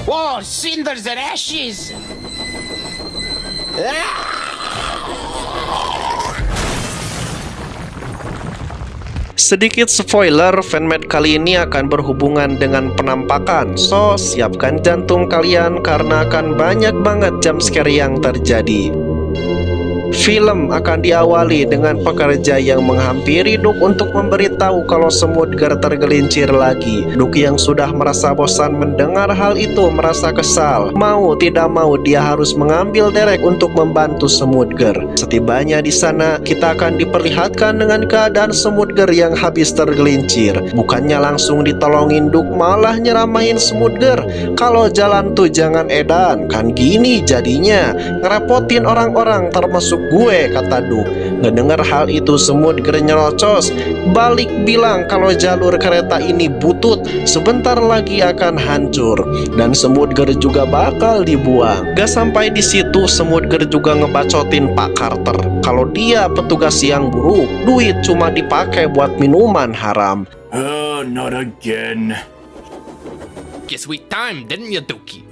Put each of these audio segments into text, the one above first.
Whoa, cinders and ashes! Sedikit spoiler, fanmade kali ini akan berhubungan dengan penampakan. So, siapkan jantung kalian karena akan banyak banget jumpscare yang terjadi. Film akan diawali dengan pekerja yang menghampiri Duke untuk memberitahu kalau Smoothger tergelincir lagi. Duke yang sudah merasa bosan mendengar hal itu merasa kesal. Mau tidak mau dia harus mengambil Derek untuk membantu Smoothger. Setibanya di sana, kita akan diperlihatkan dengan keadaan Smoothger yang habis tergelincir. Bukannya langsung ditolongin Duke, malah nyeramahin Smoothger. Kalau jalan tuh jangan edan, kan gini jadinya. Ngerepotin orang-orang termasuk gue, kata Duke. Ngedengar hal itu Smoothger nyerocos, balik bilang kalau jalur kereta ini butut, sebentar lagi akan hancur dan Smoothger juga bakal dibuang. Gak sampai di situ, Smoothger juga ngebacotin Pak Carter kalau dia petugas yang buruk, duit cuma dipakai buat minuman haram. Oh, not again. Guess we timed, didn't you, Dookie?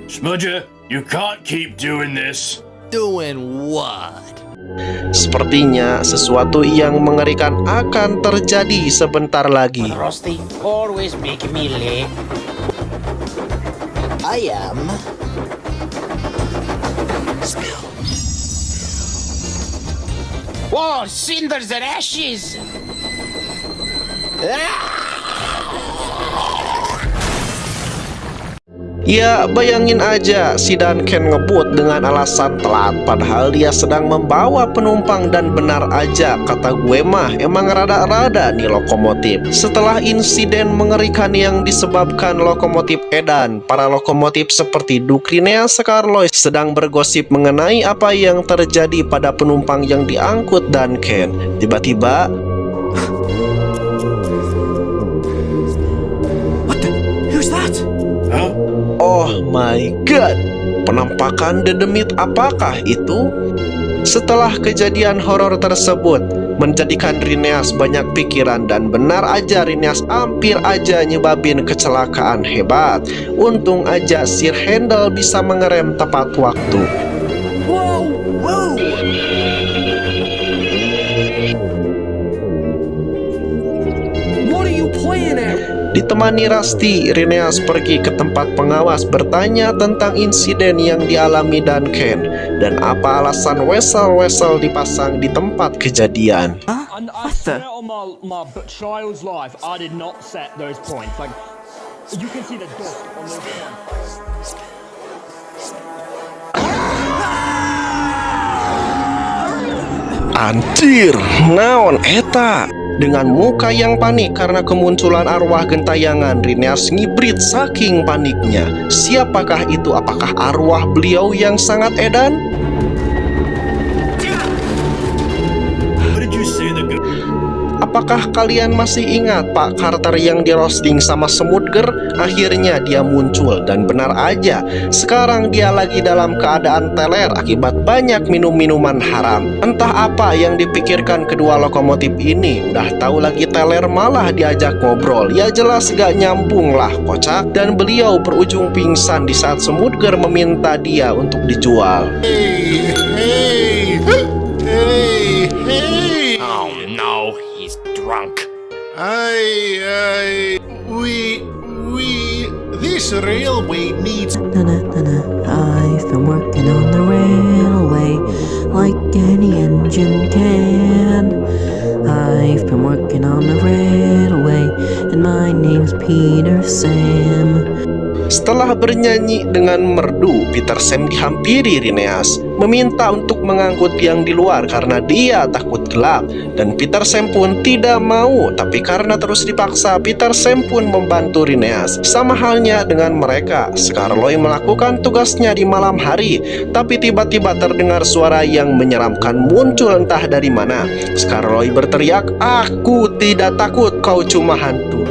Smudger, you can't keep doing this. Doing what? Sepertinya sesuatu yang mengerikan akan terjadi sebentar lagi. Rusty, always making me late. I am. Spill. Whoa, cinders and ashes! Ya, bayangin aja si Duncan ngebut dengan alasan telat, padahal dia sedang membawa penumpang dan benar aja, kata gue mah emang rada-rada nih lokomotif. Setelah insiden mengerikan yang disebabkan lokomotif edan, para lokomotif seperti Duke, Rhineas, Scarloy sedang bergosip mengenai apa yang terjadi pada penumpang yang diangkut Duncan. Tiba-tiba oh my god, penampakan dedemit apakah itu? Setelah kejadian horor tersebut menjadikan Rhineas banyak pikiran dan benar aja Rhineas hampir aja nyebabin kecelakaan hebat. Untung aja Sir Handel bisa mengerem tepat waktu. Whoa, whoa! What are you playing at? Ditemani Rusty, Rhineas pergi ke tempat pengawas bertanya tentang insiden yang dialami Duncan dan apa alasan wesel-wesel dipasang di tempat kejadian. And I swear on my child's life, I did not set those points. Like, you can see the dot on those points. Anjir, naon eta? Dengan muka yang panik karena kemunculan arwah gentayangan, Rhineas ngibrit saking paniknya. Siapakah itu? Apakah arwah beliau yang sangat edan? What did you say the Apakah kalian masih ingat Pak Carter yang di roasting sama Smoothger? Akhirnya dia muncul dan benar aja, sekarang dia lagi dalam keadaan teler akibat banyak minum minuman haram. Entah apa yang dipikirkan kedua lokomotif ini, udah tahu lagi teler malah diajak ngobrol. Ya jelas gak nyambung lah, kocak. Dan beliau berujung pingsan di saat Smoothger meminta dia untuk dijual. Oh no, he's drunk. This railway needs. I've been working on the railway like any engine can. I've been working on the railway and my name's Peter Sam. Setelah bernyanyi dengan merdu, Peter Sam dihampiri Rhineas, meminta untuk mengangkut yang di luar karena dia takut gelap. Dan Peter Sam pun tidak mau, tapi karena terus dipaksa, Peter Sam pun membantu Rhineas. Sama halnya dengan mereka, Scarloy melakukan tugasnya di malam hari, tapi tiba-tiba terdengar suara yang menyeramkan muncul entah dari mana. Scarloy berteriak, "Aku tidak takut, kau cuma hantu."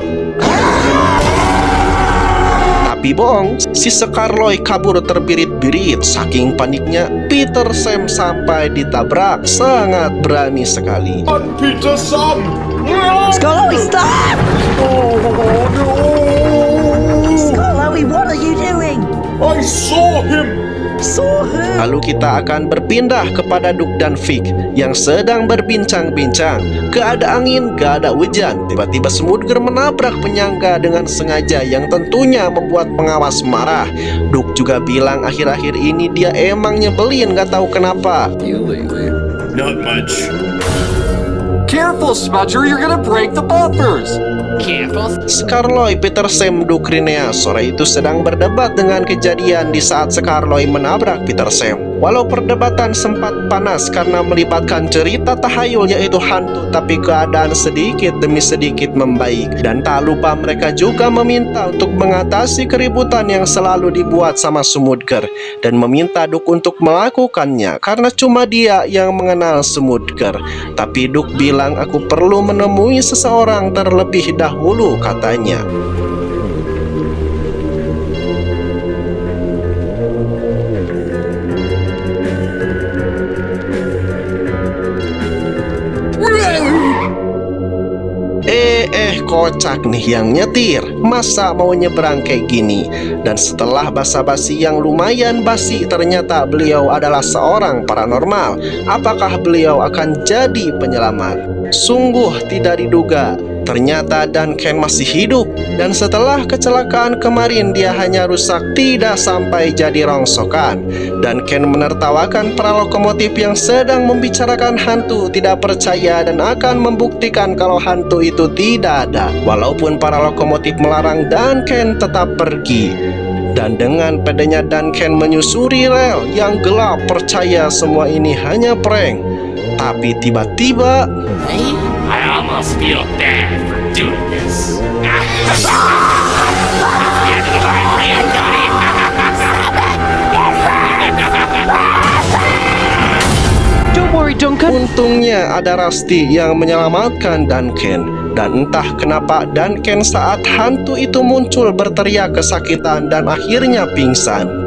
Tapi bohong, si Scarloy kabur terbirit-birit. Saking paniknya, Peter Sam sampai ditabrak. Sangat berani sekali. Peter Sam! Scarloy, stop! Oh, Lalu kita akan berpindah kepada Duke dan Vic yang sedang berbincang-bincang. Gak ada angin, gak ada hujan. Tiba-tiba Smoothger menabrak penyangga dengan sengaja yang tentunya membuat pengawas marah. Duke juga bilang akhir-akhir ini dia emang nyebelin, gak tahu kenapa. Not much. Careful, Smudger, you're gonna break the bumpers! Careful. Skarloy, Peter Sam, Duke, Rinea sore itu sedang berdebat dengan kejadian di saat Skarloy menabrak Peter Sam. Walau perdebatan sempat panas karena melibatkan cerita tahayul yaitu hantu, tapi keadaan sedikit demi sedikit membaik. Dan tak lupa mereka juga meminta untuk mengatasi keributan yang selalu dibuat sama Smoothger dan meminta Duke untuk melakukannya karena cuma dia yang mengenal Smoothger. Tapi Duke bilang, aku perlu menemui seseorang terlebih dahulu, katanya. Kocak nih yang nyetir, masa mau nyebrang kayak gini? Dan setelah basa-basi yang lumayan basi, ternyata beliau adalah seorang paranormal. Apakah beliau akan jadi penyelamat? Sungguh tidak diduga, ternyata Duncan masih hidup. Dan setelah kecelakaan kemarin dia hanya rusak, tidak sampai jadi rongsokan. Duncan menertawakan para lokomotif yang sedang membicarakan hantu, tidak percaya dan akan membuktikan kalau hantu itu tidak ada. Walaupun para lokomotif melarang, Duncan tetap pergi. Dan dengan pedenya Duncan menyusuri rel yang gelap, percaya semua ini hanya prank. Tapi tiba-tiba I almost feel bad for doing this. Don't worry, Duncan. untungnya ada Rusty yang menyelamatkan Duncan. Dan entah kenapa Duncan saat hantu itu muncul berteriak kesakitan dan akhirnya pingsan.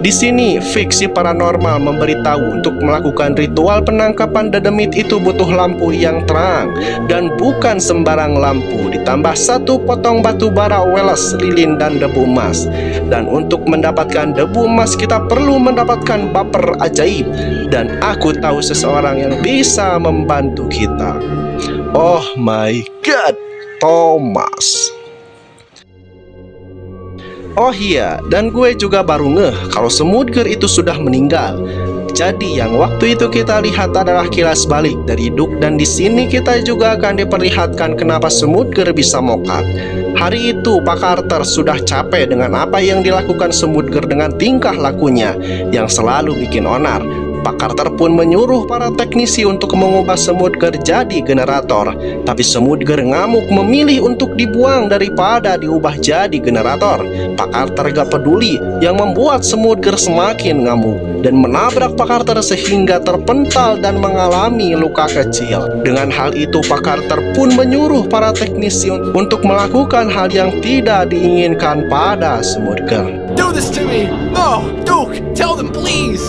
Di sini, fiksi paranormal memberitahu untuk melakukan ritual penangkapan dedemit itu butuh lampu yang terang dan bukan sembarang lampu, ditambah satu potong batu bara welas, lilin dan debu emas. Dan untuk mendapatkan debu emas kita perlu mendapatkan baper ajaib, dan aku tahu seseorang yang bisa membantu kita. Oh my god, Thomas. Oh iya, dan gue juga baru ngeh kalau Smoothger itu sudah meninggal. Jadi yang waktu itu kita lihat adalah kilas balik dari Duke, dan di sini kita juga akan diperlihatkan kenapa Smoothger bisa mokat. Hari itu Pak Carter sudah capek dengan apa yang dilakukan Smoothger dengan tingkah lakunya yang selalu bikin onar. Pak Carter pun menyuruh para teknisi untuk mengubah Smoothger jadi generator. Tapi Smoothger ngamuk memilih untuk dibuang daripada diubah jadi generator. Pak Carter gak peduli, yang membuat Smoothger semakin ngamuk dan menabrak Pak Carter sehingga terpental dan mengalami luka kecil. Dengan hal itu Pak Carter pun menyuruh para teknisi untuk melakukan hal yang tidak diinginkan pada Smoothger. Do this to me! No! Duke! Tell them, please!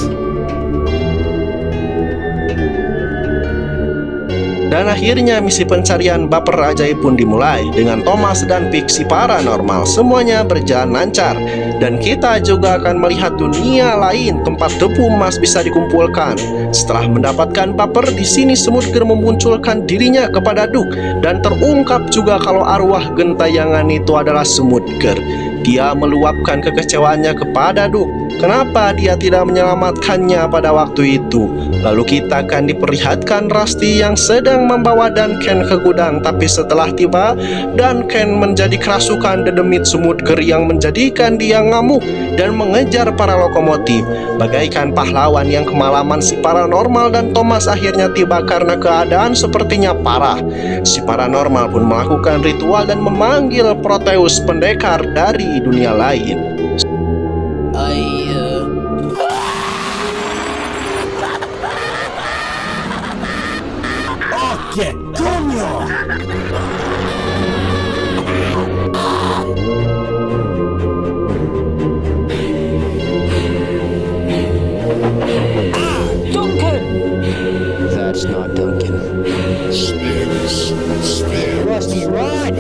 Dan akhirnya misi pencarian baper ajaib pun dimulai dengan Thomas dan fiksi paranormal. Semuanya berjalan lancar dan kita juga akan melihat dunia lain tempat debu emas bisa dikumpulkan. Setelah mendapatkan baper, di sini Smoothger memunculkan dirinya kepada Duke dan terungkap juga kalau arwah gentayangan itu adalah Smoothger. Dia meluapkan kekecewaannya kepada Duke. Kenapa dia tidak menyelamatkannya pada waktu itu? Lalu kita akan diperlihatkan Rusty yang sedang membawa Duncan ke gudang. Tapi setelah tiba, Duncan menjadi kerasukan dedemit Smoothger yang menjadikan dia ngamuk dan mengejar para lokomotif. Bagaikan pahlawan yang kemalaman, si paranormal dan Thomas akhirnya tiba karena keadaan sepertinya parah. Si paranormal pun melakukan ritual dan memanggil Proteus, pendekar dari dunia lain. That's not Duncan. Rusty, run!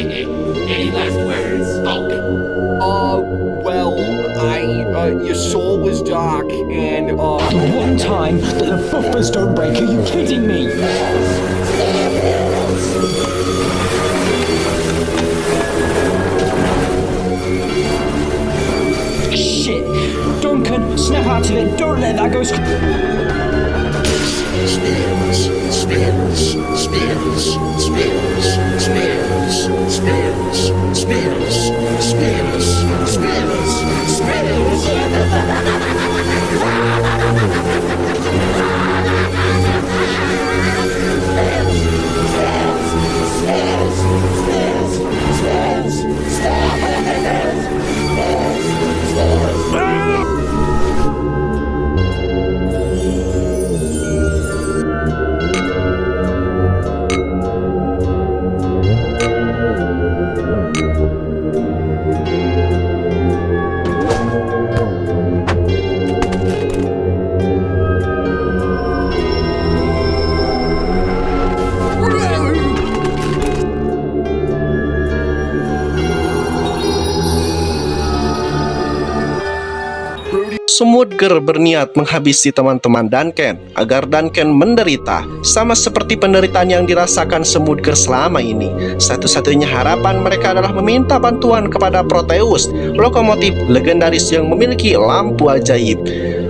Any last words, Vulcan? Well, your soul was dark, and, The one time that the buffers don't break, are you kidding me? Shit! Duncan, snap out of it, don't let that go. Smudger berniat menghabisi teman-teman Duncan agar Duncan menderita, sama seperti penderitaan yang dirasakan Smudger selama ini. Satu-satunya harapan mereka adalah meminta bantuan kepada Proteus, lokomotif legendaris yang memiliki lampu ajaib.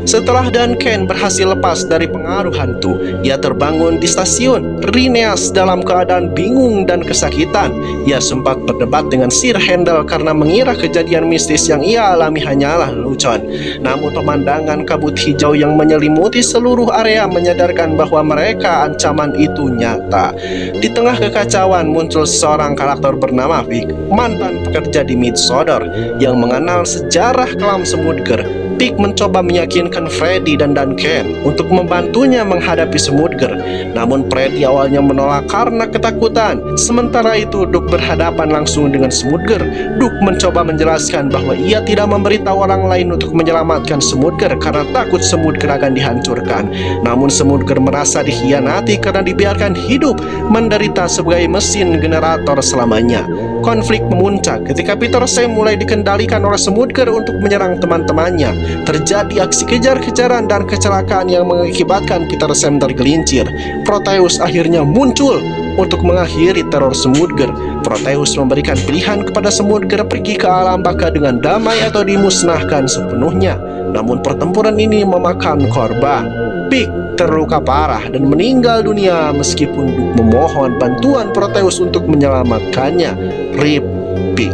Setelah Duncan berhasil lepas dari pengaruh hantu, ia terbangun di stasiun Rhineas dalam keadaan bingung dan kesakitan. Ia sempat berdebat dengan Sir Handel karena mengira kejadian mistis yang ia alami hanyalah lelucon. Namun pemandangan kabut hijau yang menyelimuti seluruh area menyadarkan bahwa mereka ancaman itu nyata. Di tengah kekacauan muncul seorang karakter bernama Vic, mantan pekerja di Midsodor yang mengenal sejarah kelam Smudger. Vic mencoba meyakinkan Freddy dan Duncan untuk membantunya menghadapi Smudger. Namun Freddy awalnya menolak karena ketakutan. Sementara itu Duke berhadapan langsung dengan Smudger. Duke mencoba menjelaskan bahwa ia tidak memberitahu orang lain untuk menyelamatkan Smudger karena takut Smudger akan dihancurkan. Namun Smudger merasa dikhianati karena dibiarkan hidup menderita sebagai mesin generator selamanya. Konflik memuncak ketika Peter Sam mulai dikendalikan oleh Smudger untuk menyerang teman-temannya. Terjadi aksi kejar-kejaran dan kecelakaan yang mengakibatkan Peter Sam tergelincir. Proteus akhirnya muncul untuk mengakhiri teror Smudger. Proteus memberikan pilihan kepada Smudger pergi ke alam baka dengan damai atau dimusnahkan sepenuhnya. Namun pertempuran ini memakan korban. Pig terluka parah dan meninggal dunia meskipun Duke memohon bantuan Proteus untuk menyelamatkannya. RIP Pig.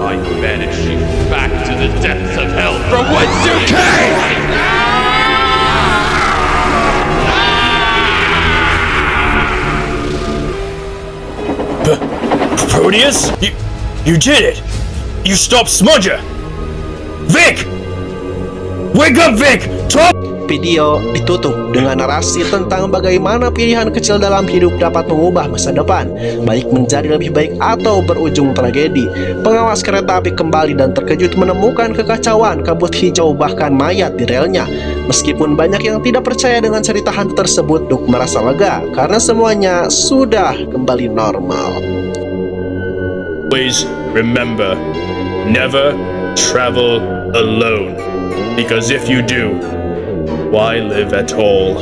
I banish you back to the depths of hell from whence you came! Proteus? You did it! You stopped Smudger! Vic! Wake up, Vic! Talk! Video ditutup dengan narasi tentang bagaimana pilihan kecil dalam hidup dapat mengubah masa depan, baik menjadi lebih baik atau berujung tragedi. Pengawas kereta api kembali dan terkejut menemukan kekacauan, kabut hijau bahkan mayat di relnya. Meskipun banyak yang tidak percaya dengan cerita hantu tersebut, Duke merasa lega karena semuanya sudah kembali normal. Always remember, never travel alone. Because if you do, why live at all?